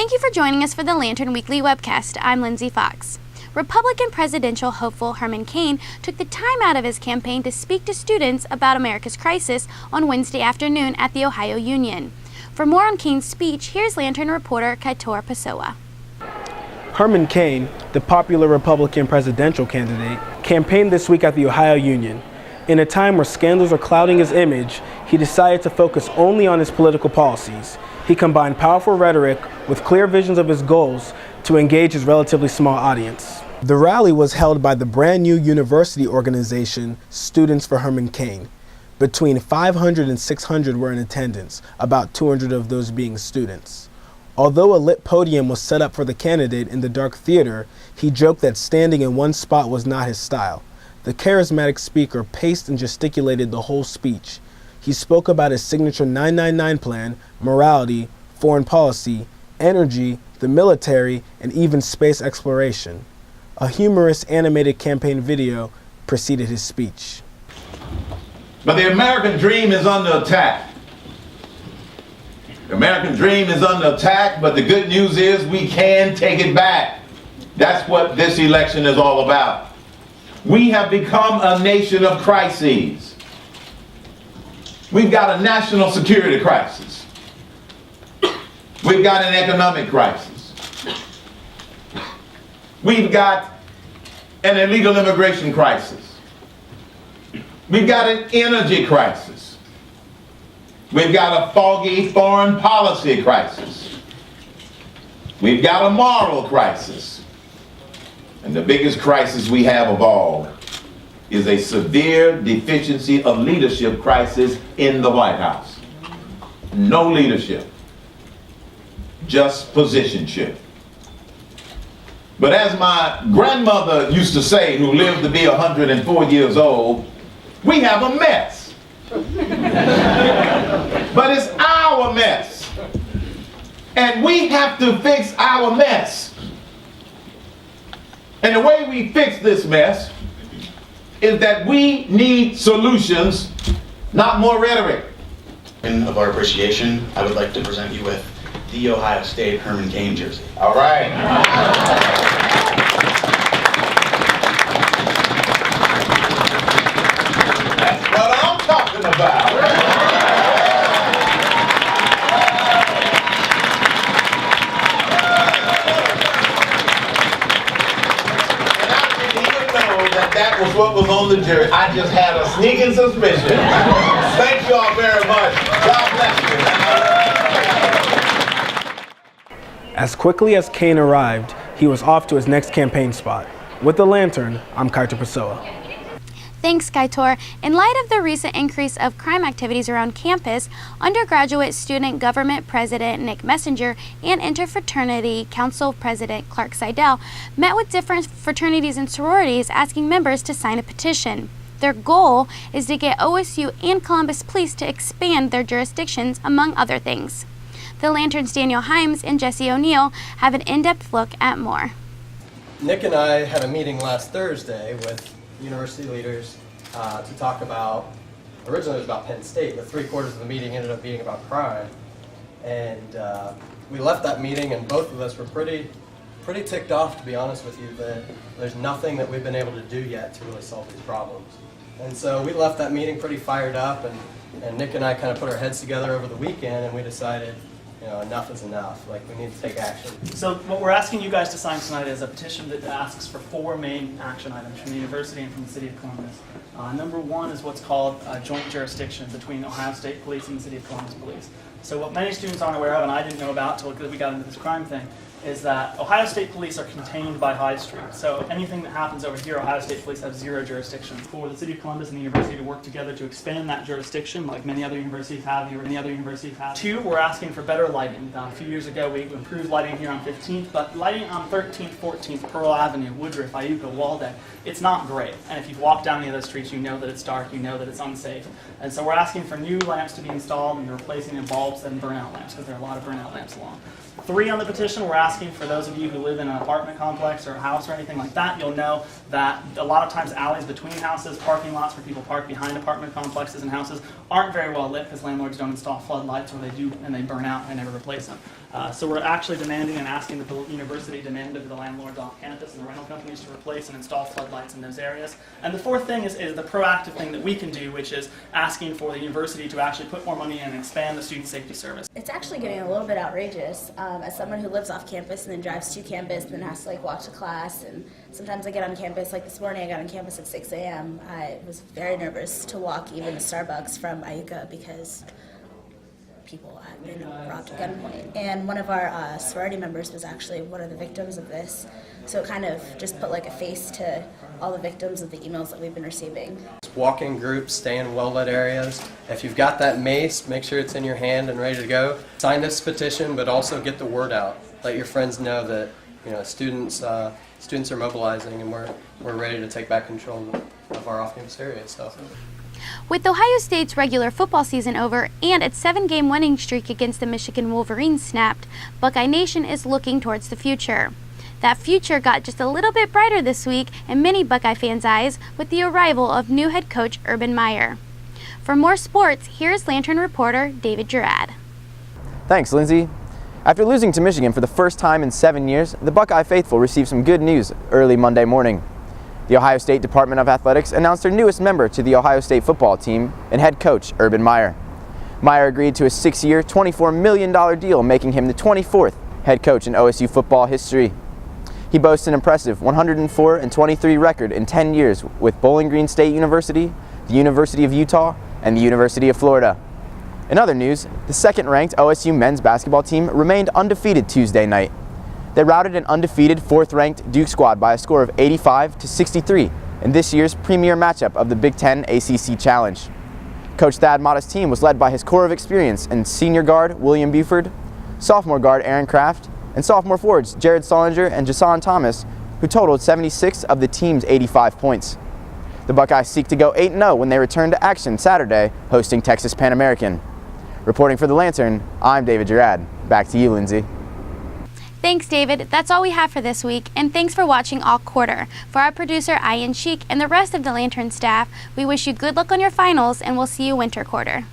Thank you for joining us for the Lantern Weekly Webcast. I'm Lindsay Fox. Republican presidential hopeful Herman Cain took the time out of his campaign to speak to students about America's crisis on Wednesday afternoon at the Ohio Union. For more on Cain's speech, here's Lantern reporter Kaitor Pessoa. Herman Cain, the popular Republican presidential candidate, campaigned this week at the Ohio Union. In a time where scandals are clouding his image, he decided to focus only on his political policies. He combined powerful rhetoric with clear visions of his goals to engage his relatively small audience. The rally was held by the brand new university organization, Students for Herman Cain. Between 500 and 600 were in attendance, about 200 of those being students. Although a lit podium was set up for the candidate in the dark theater, he joked that standing in one spot was not his style. The charismatic speaker paced and gesticulated the whole speech. He spoke about his signature 999 plan, morality, foreign policy, energy, the military, and even space exploration. A humorous animated campaign video preceded his speech. But the American dream is under attack. The American dream is under attack, but the good news is we can take it back. That's what this election is all about. We have become a nation of crises. We've got a national security crisis. We've got an economic crisis. We've got an illegal immigration crisis. We've got an energy crisis. We've got a foggy foreign policy crisis. We've got a moral crisis. And the biggest crisis we have of all is a severe deficiency of leadership crisis in the White House. No leadership, just positionship. But as my grandmother used to say, who lived to be 104 years old, we have a mess. But it's our mess. And we have to fix our mess. And the way we fix this mess is that we need solutions, not more rhetoric. Of our appreciation, I would like to present you with the Ohio State Herman Cain jersey. All right. That's what I'm talking about. That was what was on the jersey. I just had a sneaking suspicion. Thank you all very much. God bless you. As quickly as Cain arrived, he was off to his next campaign spot. With the Lantern, I'm Kaitor Pessoa. Thanks, Kaitor. In light of the recent increase of crime activities around campus, undergraduate student government president Nick Messenger and Interfraternity Council President Clark Seidel met with different fraternities and sororities asking members to sign a petition. Their goal is to get OSU and Columbus Police to expand their jurisdictions, among other things. The Lantern's Daniel Himes and Jesse O'Neill have an in-depth look at more. Nick and I had a meeting last Thursday with university leaders to talk about, originally it was about Penn State, but 3/4 of the meeting ended up being about crime. And we left that meeting and both of us were pretty ticked off, to be honest with you, that there's nothing that we've been able to do yet to really solve these problems. And so we left that meeting pretty fired up, and Nick and I kind of put our heads together over the weekend and we decided, you know, enough is enough. Like, we need to take action. So what we're asking you guys to sign tonight is a petition that asks for 4 main action items from the university and from the city of Columbus. Number 1 is what's called joint jurisdiction between Ohio State Police and the city of Columbus Police. So what many students aren't aware of, and I didn't know about until we got into this crime thing, is that Ohio State Police are contained by High Street. So anything that happens over here, Ohio State Police have 0 jurisdiction. For the city of Columbus and the university to work together to expand that jurisdiction, like many other universities have, 2, we're asking for better lighting. A few years ago, we improved lighting here on 15th, but lighting on 13th, 14th, Pearl Avenue, Woodruff, Iuka, Waldeck, it's not great. And if you've walked down any of those streets, you know that it's dark, you know that it's unsafe. And so we're asking for new lamps to be installed and replacing the bulbs and burnout lamps, because there are a lot of burnout lamps along. 3 on the petition, we're asking for those of you who live in an apartment complex or a house or anything like that, you'll know that a lot of times alleys between houses, parking lots where people park behind apartment complexes and houses aren't very well lit because landlords don't install floodlights, or they do and they burn out. and never replace them. So we're actually demanding and asking the university demanded of the landlords on campus and the rental companies to replace and install floodlights in those areas. And the fourth thing is the proactive thing that we can do, which is asking for the university to actually put more money in and expand the student safety service. It's actually getting a little bit outrageous. As someone who lives off campus and then drives to campus and then has to watch a class, and sometimes I get on campus, like this morning I got on campus at 6 a.m. I was very nervous to walk even to Starbucks from Iuka because people had been robbed at gunpoint. And one of our sorority members was actually one of the victims of this. So it kind of just put a face to all the victims of the emails that we've been receiving. Walk in groups, stay in well-lit areas. If you've got that mace, make sure it's in your hand and ready to go. Sign this petition, but also get the word out. Let your friends know that students are mobilizing, and we're ready to take back control of our off-campus area. So. With Ohio State's regular football season over and its 7-game winning streak against the Michigan Wolverines snapped, Buckeye Nation is looking towards the future. That future got just a little bit brighter this week in many Buckeye fans' eyes with the arrival of new head coach Urban Meyer. For more sports, here's Lantern reporter David Girard. Thanks, Lindsay. After losing to Michigan for the first time in 7 years, the Buckeye faithful received some good news early Monday morning. The Ohio State Department of Athletics announced their newest member to the Ohio State football team and head coach Urban Meyer. Meyer agreed to a 6-year, $24 million deal, making him the 24th head coach in OSU football history. He boasts an impressive 104-23 record in 10 years with Bowling Green State University, the University of Utah, and the University of Florida. In other news, the second-ranked OSU men's basketball team remained undefeated Tuesday night. They routed an undefeated 4th-ranked Duke squad by a score of 85-63 in this year's premier matchup of the Big Ten ACC Challenge. Coach Thad Matta's team was led by his core of experience in senior guard William Buford, sophomore guard Aaron Kraft, and sophomore forwards Jared Solinger and Jason Thomas, who totaled 76 of the team's 85 points. The Buckeyes seek to go 8-0 when they return to action Saturday, hosting Texas Pan American. Reporting for the Lantern, I'm David Girard. Back to you, Lindsay. Thanks, David. That's all we have for this week, and thanks for watching all quarter. For our producer, Ian Sheik, and the rest of the Lantern staff, we wish you good luck on your finals, and we'll see you winter quarter.